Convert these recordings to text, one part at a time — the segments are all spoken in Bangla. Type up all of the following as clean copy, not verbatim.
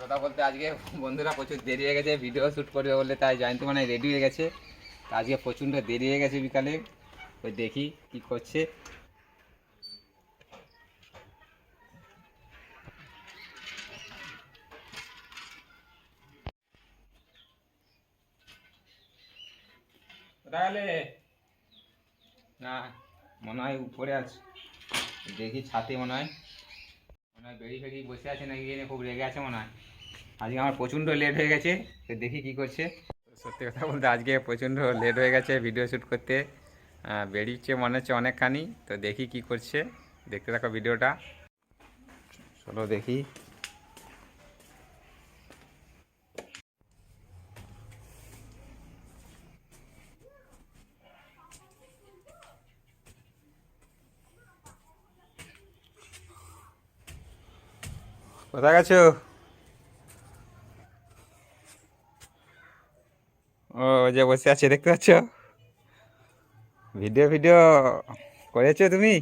কথা বলতে আজকে বন্ধুরা প্রচুর দেরি হয়ে গেছে, ভিডিও শ্যুট করবে বলে তাই জয়ন্ত মানে রেডি হয়ে গেছে। আজকে প্রচণ্ড দেরি হয়ে গেছে বিকালে, ওই দেখি কি করছে। তাহলে না মনে হয় উপরে আছে, দেখি ছাতে মনে হয় বেরিয়ে ফেরিয়ে বসে আছে নাকি, খুব রেগে আছে মনে হয়। আজকে আমার প্রচণ্ড লেট হয়ে গেছে, তো দেখি কি করছে। সত্যি কথা বলতে আজকে প্রচণ্ড লেট হয়ে গেছে ভিডিও শ্যুট করতে, বেরিয়েছে মনে হচ্ছে অনেকখানি। তো দেখি কি করছে, দেখতে থাকো ভিডিওটা, চলো দেখি। কোথায় গেছো? ও ওই যে বসে আছে দেখতে পাচ্ছ, ভিডিও ভিডিও করেছো তুমি?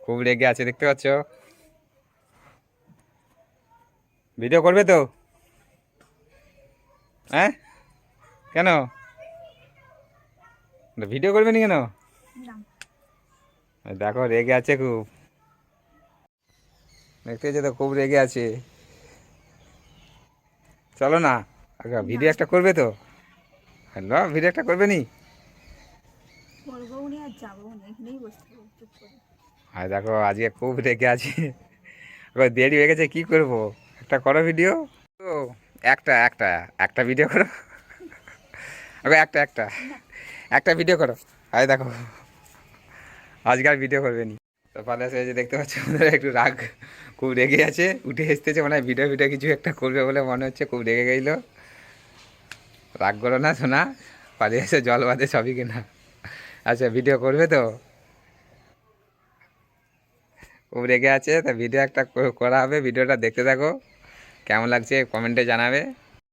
খুব রেগে আছে দেখতে পাচ্ছ, ভিডিও করবে তো? হ্যাঁ কেন ভিডিও করবে না কেন? দেখো রেগে আছে খুব, দেখতে পাচ্ছ তো খুব রেগে আছে। চলো না ভিডিও একটা করবে তো? হ্যালো ভিডিও একটা করবে নি? আর দেখো আজকে খুব রেগে আছে, এবার দেরি হয়ে গেছে কি করব, একটা করো ভিডিও তো। একটা একটা একটা ভিডিও করো, ওকে একটা একটা একটা ভিডিও করো। আরে দেখো আজকে আর ভিডিও করবে নি। তো পালে এসে যে দেখতে পাচ্ছ একটু রাগ, খুব রেগে আছে, উঠে এসতেছে মানে ভিডিও ভিডিও কিছু একটা করবে বলে মনে হচ্ছে, খুব রেগে গেল। রাগ করো না শোনা, পালিয়ে এসে জল বাদে সবই কিনা। আচ্ছা ভিডিও করবে তো? খুব রেগে আছে, তা ভিডিও একটা করা হবে, ভিডিওটা দেখতে থাকো, কেমন লাগছে কমেন্টে জানাবে।